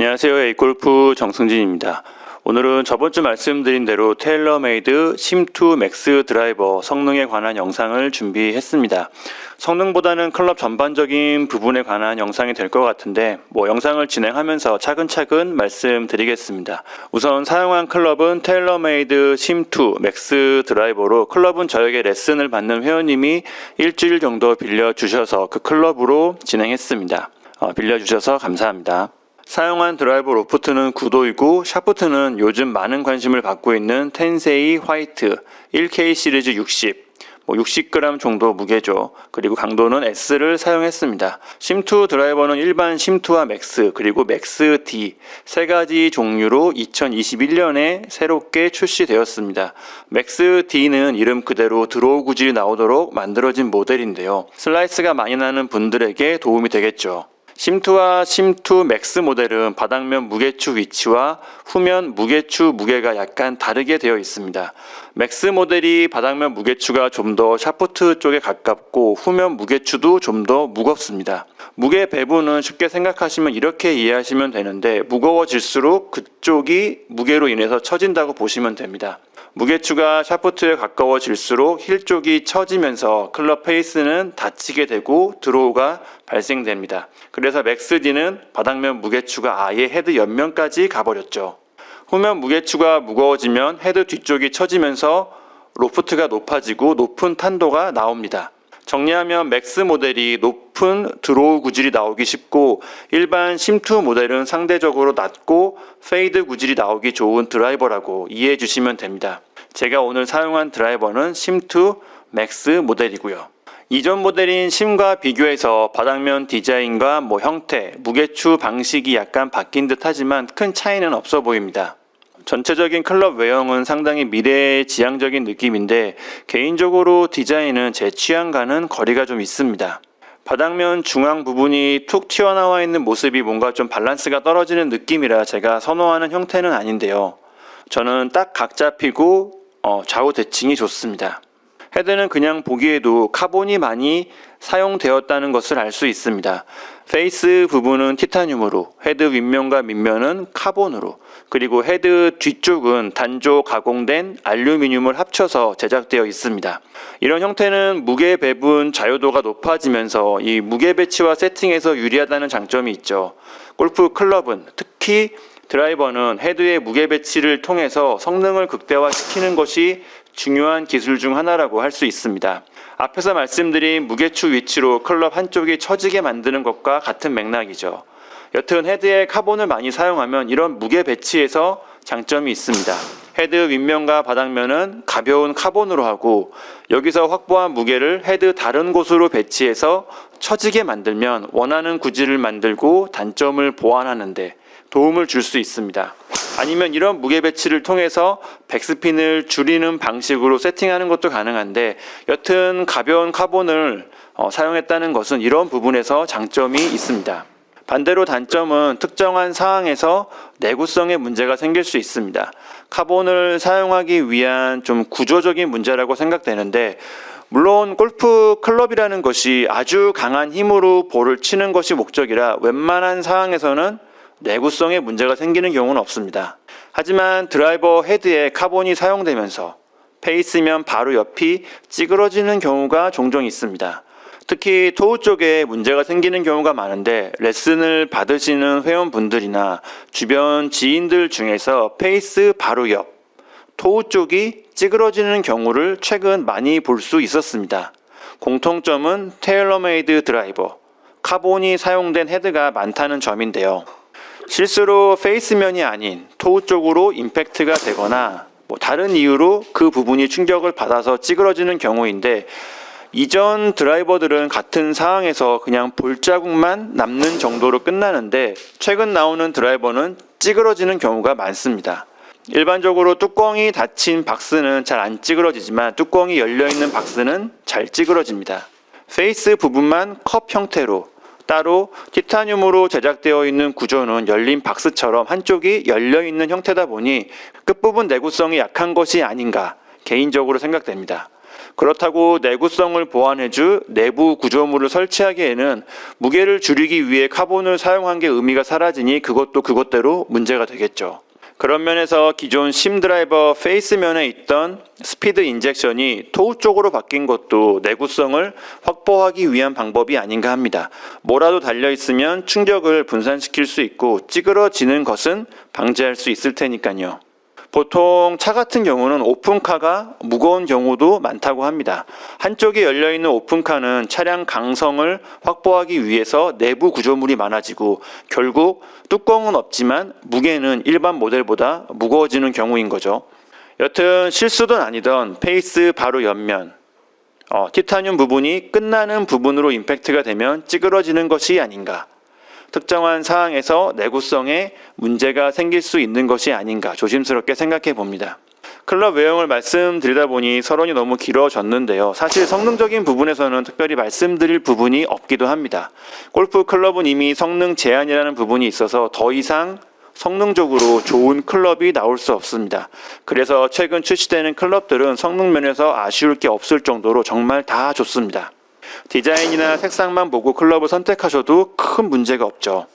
안녕하세요. A골프 정승진입니다. 오늘은 저번주 말씀드린 대로 테일러메이드 심2 맥스 드라이버 성능에 관한 영상을 준비했습니다. 성능보다는 클럽 전반적인 부분에 관한 영상이 될 것 같은데 영상을 진행하면서 차근차근 말씀드리겠습니다. 우선 사용한 클럽은 테일러메이드 심2 맥스 드라이버로 클럽은 저에게 레슨을 받는 회원님이 일주일 정도 빌려주셔서 그 클럽으로 진행했습니다. 빌려주셔서 감사합니다. 사용한 드라이버 로프트는 9도이고 샤프트는 요즘 많은 관심을 받고 있는 텐세이 화이트 1K 시리즈 60g 정도 무게죠. 그리고 강도는 S를 사용했습니다. 심2 드라이버는 일반 심2와 맥스 그리고 맥스 D 세 가지 종류로 2021년에 새롭게 출시되었습니다. 맥스 D는 이름 그대로 드로우 구질이 나오도록 만들어진 모델인데요. 슬라이스가 많이 나는 분들에게 도움이 되겠죠. 심2와 심2 맥스 모델은 바닥면 무게추 위치와 후면 무게추 무게가 약간 다르게 되어 있습니다. 맥스 모델이 바닥면 무게추가 좀 더 샤프트 쪽에 가깝고 후면 무게추도 좀 더 무겁습니다. 무게 배분은 쉽게 생각하시면 이렇게 이해하시면 되는데 무거워질수록 그쪽이 무게로 인해서 처진다고 보시면 됩니다. 무게추가 샤프트에 가까워질수록 힐 쪽이 처지면서 클럽 페이스는 닫히게 되고 드로우가 발생됩니다. 그래서 맥스 D는 바닥면 무게추가 아예 헤드 옆면까지 가버렸죠. 후면 무게추가 무거워지면 헤드 뒤쪽이 처지면서 로프트가 높아지고 높은 탄도가 나옵니다. 정리하면 맥스 모델이 높은 드로우 구질이 나오기 쉽고 일반 심2 모델은 상대적으로 낮고 페이드 구질이 나오기 좋은 드라이버라고 이해해 주시면 됩니다. 제가 오늘 사용한 드라이버는 심2 맥스 모델이고요. 이전 모델인 심과 비교해서 바닥면 디자인과 형태, 무게추 방식이 약간 바뀐 듯 하지만 큰 차이는 없어 보입니다. 전체적인 클럽 외형은 상당히 미래지향적인 느낌인데 개인적으로 디자인은 제 취향과는 거리가 좀 있습니다. 바닥면 중앙 부분이 툭 튀어나와 있는 모습이 뭔가 좀 밸런스가 떨어지는 느낌이라 제가 선호하는 형태는 아닌데요. 저는 딱 각 잡히고 좌우 대칭이 좋습니다. 헤드는 그냥 보기에도 카본이 많이 사용되었다는 것을 알 수 있습니다. 페이스 부분은 티타늄으로, 헤드 윗면과 밑면은 카본으로, 그리고 헤드 뒤쪽은 단조 가공된 알루미늄을 합쳐서 제작되어 있습니다. 이런 형태는 무게 배분 자유도가 높아지면서 이 무게 배치와 세팅에서 유리하다는 장점이 있죠. 골프 클럽은 특히 드라이버는 헤드의 무게 배치를 통해서 성능을 극대화시키는 것이 중요한 기술 중 하나라고 할 수 있습니다. 앞에서 말씀드린 무게추 위치로 클럽 한쪽이 처지게 만드는 것과 같은 맥락이죠. 여튼 헤드에 카본을 많이 사용하면 이런 무게 배치에서 장점이 있습니다. 헤드 윗면과 바닥면은 가벼운 카본으로 하고 여기서 확보한 무게를 헤드 다른 곳으로 배치해서 처지게 만들면 원하는 구질을 만들고 단점을 보완하는 데 도움을 줄 수 있습니다. 아니면 이런 무게 배치를 통해서 백스핀을 줄이는 방식으로 세팅하는 것도 가능한데 여튼 가벼운 카본을 사용했다는 것은 이런 부분에서 장점이 있습니다. 반대로 단점은 특정한 상황에서 내구성에 문제가 생길 수 있습니다. 카본을 사용하기 위한 좀 구조적인 문제라고 생각되는데 물론 골프 클럽이라는 것이 아주 강한 힘으로 볼을 치는 것이 목적이라 웬만한 상황에서는 내구성에 문제가 생기는 경우는 없습니다. 하지만 드라이버 헤드에 카본이 사용되면서 페이스면 바로 옆이 찌그러지는 경우가 종종 있습니다. 특히 토우 쪽에 문제가 생기는 경우가 많은데 레슨을 받으시는 회원분들이나 주변 지인들 중에서 페이스 바로 옆, 토우 쪽이 찌그러지는 경우를 최근 많이 볼 수 있었습니다. 공통점은 테일러메이드 드라이버, 카본이 사용된 헤드가 많다는 점인데요. 실수로 페이스면이 아닌 토우 쪽으로 임팩트가 되거나 다른 이유로 그 부분이 충격을 받아서 찌그러지는 경우인데 이전 드라이버들은 같은 상황에서 그냥 볼자국만 남는 정도로 끝나는데 최근 나오는 드라이버는 찌그러지는 경우가 많습니다. 일반적으로 뚜껑이 닫힌 박스는 잘 안 찌그러지지만 뚜껑이 열려있는 박스는 잘 찌그러집니다. 페이스 부분만 컵 형태로 따로 티타늄으로 제작되어 있는 구조는 열린 박스처럼 한쪽이 열려있는 형태다 보니 끝부분 내구성이 약한 것이 아닌가 개인적으로 생각됩니다. 그렇다고 내구성을 보완해줄 내부 구조물을 설치하기에는 무게를 줄이기 위해 카본을 사용한 게 의미가 사라지니 그것도 그것대로 문제가 되겠죠. 그런 면에서 기존 심 드라이버 페이스면에 있던 스피드 인젝션이 토우 쪽으로 바뀐 것도 내구성을 확보하기 위한 방법이 아닌가 합니다. 뭐라도 달려있으면 충격을 분산시킬 수 있고 찌그러지는 것은 방지할 수 있을 테니까요. 보통 차 같은 경우는 오픈카가 무거운 경우도 많다고 합니다. 한쪽이 열려있는 오픈카는 차량 강성을 확보하기 위해서 내부 구조물이 많아지고 결국 뚜껑은 없지만 무게는 일반 모델보다 무거워지는 경우인 거죠. 여튼 실수든 아니든 페이스 바로 옆면 티타늄 부분이 끝나는 부분으로 임팩트가 되면 찌그러지는 것이 아닌가. 특정한 사항에서 내구성에 문제가 생길 수 있는 것이 아닌가 조심스럽게 생각해 봅니다. 클럽 외형을 말씀드리다 보니 서론이 너무 길어졌는데요. 사실 성능적인 부분에서는 특별히 말씀드릴 부분이 없기도 합니다. 골프 클럽은 이미 성능 제한이라는 부분이 있어서 더 이상 성능적으로 좋은 클럽이 나올 수 없습니다. 그래서 최근 출시되는 클럽들은 성능 면에서 아쉬울 게 없을 정도로 정말 다 좋습니다. 디자인이나 색상만 보고 클럽을 선택하셔도 큰 문제가 없죠.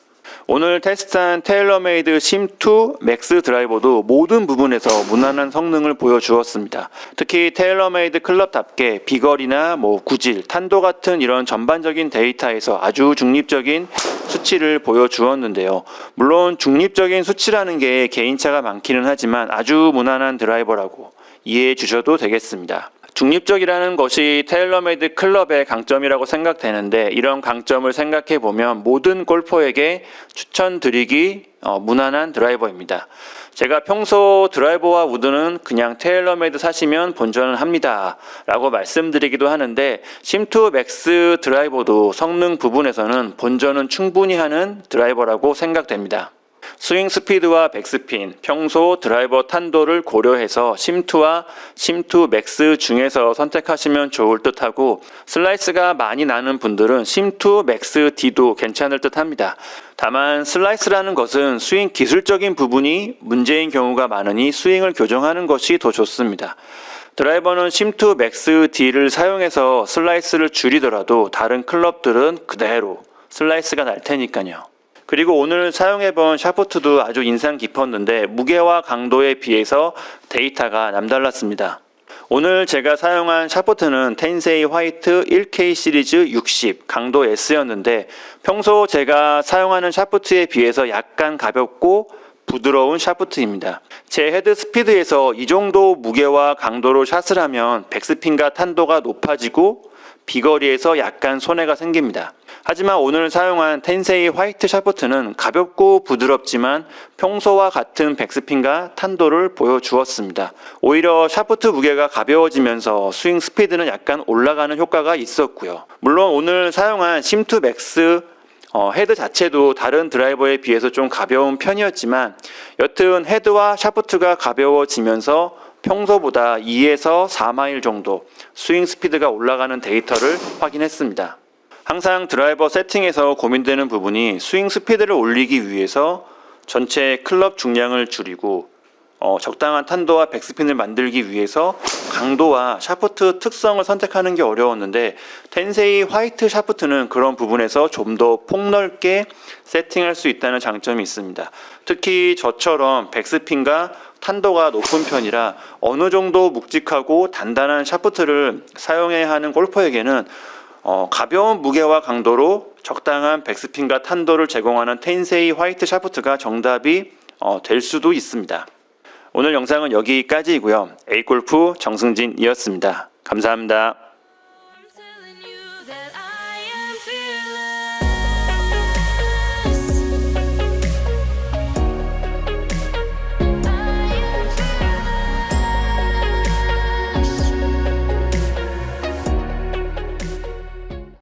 오늘 테스트한 테일러메이드 심2 맥스 드라이버도 모든 부분에서 무난한 성능을 보여주었습니다. 특히 테일러메이드 클럽답게 비거리나 구질, 탄도 같은 이런 전반적인 데이터에서 아주 중립적인 수치를 보여주었는데요. 물론 중립적인 수치라는 게 개인차가 많기는 하지만 아주 무난한 드라이버라고 이해해 주셔도 되겠습니다. 중립적이라는 것이 테일러메이드 클럽의 강점이라고 생각되는데 이런 강점을 생각해 보면 모든 골퍼에게 추천드리기 무난한 드라이버입니다. 제가 평소 드라이버와 우드는 그냥 테일러메이드 사시면 본전은 합니다 라고 말씀드리기도 하는데 심2 맥스 드라이버도 성능 부분에서는 본전은 충분히 하는 드라이버라고 생각됩니다. 스윙 스피드와 백스핀, 평소 드라이버 탄도를 고려해서 심2와 심2 맥스 중에서 선택하시면 좋을 듯하고 슬라이스가 많이 나는 분들은 심2 맥스 D도 괜찮을 듯합니다. 다만 슬라이스라는 것은 스윙 기술적인 부분이 문제인 경우가 많으니 스윙을 교정하는 것이 더 좋습니다. 드라이버는 심2 맥스 D를 사용해서 슬라이스를 줄이더라도 다른 클럽들은 그대로 슬라이스가 날 테니까요. 그리고 오늘 사용해본 샤프트도 아주 인상 깊었는데 무게와 강도에 비해서 데이터가 남달랐습니다. 오늘 제가 사용한 샤프트는 텐세이 화이트 1K 시리즈 60 강도 S였는데 평소 제가 사용하는 샤프트에 비해서 약간 가볍고 부드러운 샤프트입니다. 제 헤드 스피드에서 이 정도 무게와 강도로 샷을 하면 백스핀과 탄도가 높아지고 비거리에서 약간 손해가 생깁니다. 하지만 오늘 사용한 텐세이 화이트 샤프트는 가볍고 부드럽지만 평소와 같은 백스핀과 탄도를 보여주었습니다. 오히려 샤프트 무게가 가벼워지면서 스윙 스피드는 약간 올라가는 효과가 있었고요. 물론 오늘 사용한 심2 맥스 헤드 자체도 다른 드라이버에 비해서 좀 가벼운 편이었지만 여튼 헤드와 샤프트가 가벼워지면서 평소보다 2에서 4마일 정도 스윙 스피드가 올라가는 데이터를 확인했습니다. 항상 드라이버 세팅에서 고민되는 부분이 스윙 스피드를 올리기 위해서 전체 클럽 중량을 줄이고 적당한 탄도와 백스핀을 만들기 위해서 강도와 샤프트 특성을 선택하는 게 어려웠는데 텐세이 화이트 샤프트는 그런 부분에서 좀 더 폭넓게 세팅할 수 있다는 장점이 있습니다. 특히 저처럼 백스핀과 탄도가 높은 편이라 어느 정도 묵직하고 단단한 샤프트를 사용해야 하는 골퍼에게는 가벼운 무게와 강도로 적당한 백스핀과 탄도를 제공하는 텐세이 화이트 샤프트가 정답이 될 수도 있습니다. 오늘 영상은 여기까지이고요. A골프 정승진이었습니다. 감사합니다.